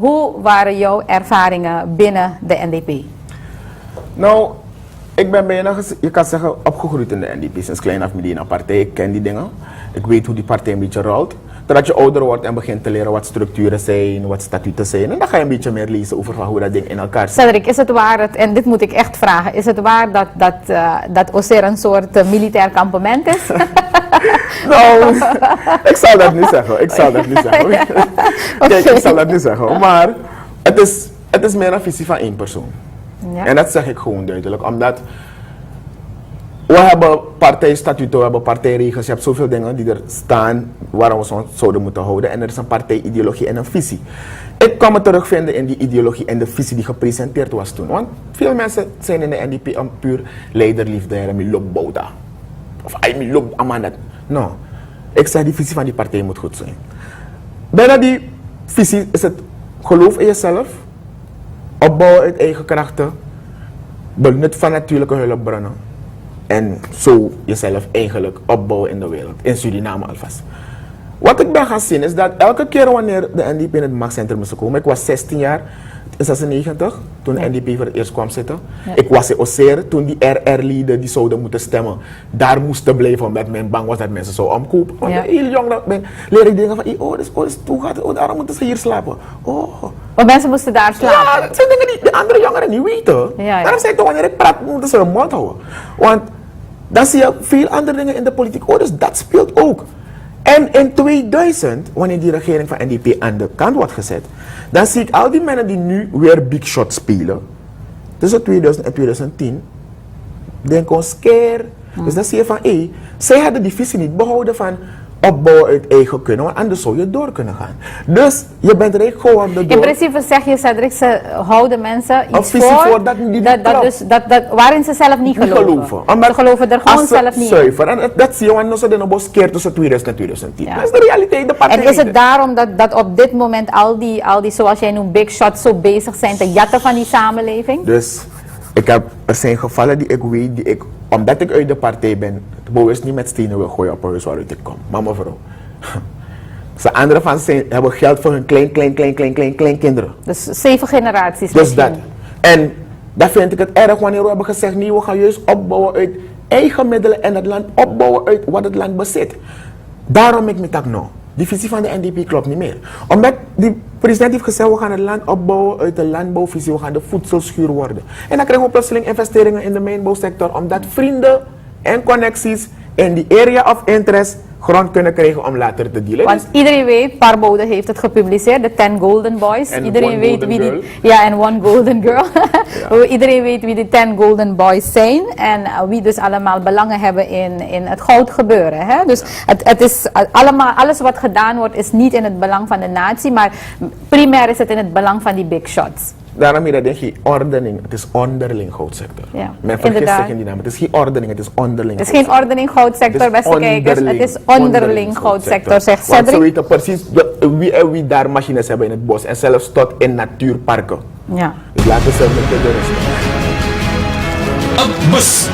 Hoe waren jouw ervaringen binnen de NDP? Nou, ik ben bijna, je kan zeggen, opgegroeid in de NDP sinds klein af midden in een partij. Ik ken die dingen. Ik weet hoe die partij een beetje rolt. Totdat je ouder wordt en begint te leren wat structuren zijn, wat statuten zijn. En dan ga je een beetje meer lezen over hoe dat ding in elkaar zit. Cedric, is het waar, en dit moet ik echt vragen, is het waar dat Oser een soort militair kampement is? Nou, ik zal dat niet zeggen. Ik zal dat niet zeggen. Kijk, ik zal dat niet zeggen. Maar het is meer een visie van één persoon. Ja. En dat zeg ik gewoon duidelijk, omdat we hebben partijstatuten, we hebben partijregels, je hebt zoveel dingen die er staan waar we ons zouden moeten houden. En er is een partijideologie en een visie. Ik kan me terugvinden in die ideologie en de visie die gepresenteerd was toen. Want veel mensen zijn in de NDP een puur leiderliefde en mi loopt bouda. Of mi loopt amandat. Nou, ik zeg die visie van die partij moet goed zijn. Bijna die visie is het geloof in jezelf, opbouwen uit eigen krachten, benut van natuurlijke hulpbronnen en zo jezelf eigenlijk opbouwen in de wereld, in Suriname alvast. Wat ik ben gaan zien is dat elke keer wanneer de NDP in het machtscentrum is gekomen, ik was 16 jaar in 96 toen de NDP voor het eerst kwam zitten. Ja. Ik was in Oser toen die RR-lieden die zouden moeten stemmen, daar moesten blijven omdat men bang was dat mensen zouden omkopen. Want heel jong ben, leer ik dingen van, hoe gaat het? Daarom moeten ze hier slapen. Want mensen moesten daar slapen? Ja, dat zijn dingen die de andere jongeren niet weten. Ja. Daarom zeg ik toch, wanneer ik praat, moeten ze hun mond houden. Want dan zie je veel andere dingen in de politiek. Dus dat speelt ook. En in 2000, wanneer die regering van NDP aan de kant wordt gezet, dan zie ik al die mannen die nu weer big shot spelen, tussen 2000 en 2010, denken ons keer. Dus dan zie je van, zij hadden die visie niet behouden van opbouwen uit eigen kunnen, want anders zou je door kunnen gaan. Dus je bent rijk geworden door... In principe zeg je, Cedric, ze houden mensen iets voor waarin ze zelf niet geloven. Ze geloven er gewoon zelf niet. Zuiver. En dat zie je, want ze zijn een keer tussen 2000 en 2010. Ja. Dat is de realiteit, de partij. En is het daarom dat op dit moment al die, zoals jij noemt, big shots zo bezig zijn te jatten van die samenleving? Dus er zijn gevallen die ik weet, omdat ik uit de partij ben, bewust niet met stenen wil gooien op een huis waaruit ik kom. Maar mevrouw, de anderen van zijn hebben geld voor hun kleinkinderen. Dus 7 generaties. Dus dat. En dat vind ik het erg wanneer we hebben gezegd, nee, we gaan juist opbouwen uit eigen middelen en het land opbouwen uit wat het land bezit. Daarom ik met dat nou. Die visie van de NDP klopt niet meer. Omdat die president heeft gezegd, we gaan het land opbouwen uit de landbouwvisie, we gaan de voedselschuur worden. En dan krijgen we plotseling investeringen in de mijnbouwsector, omdat vrienden en connecties in die area of interest grond kunnen krijgen om later te dealen. Want iedereen weet, Parbode heeft het gepubliceerd, de 10 Golden Boys. En iedereen weet wie girl. en One Golden Girl. Ja. Iedereen weet wie die 10 Golden Boys zijn en wie dus allemaal belangen hebben in het goudgebeuren. Hè? Dus het is allemaal, alles wat gedaan wordt is niet in het belang van de natie, maar primair is het in het belang van die big shots. Daarom denk je ordening, het is onderling goudsector. Ja, men vergist zich in die naam. Het is geen ordening, het is onderling. Het is geen ordening goudsector, beste kijkers. Het is onderling goudsector, zegt Cedric. Want ze weten precies wie daar machines hebben in het bos en zelfs tot in natuurparken. Ja. Dus laten ze met de rust. Een bus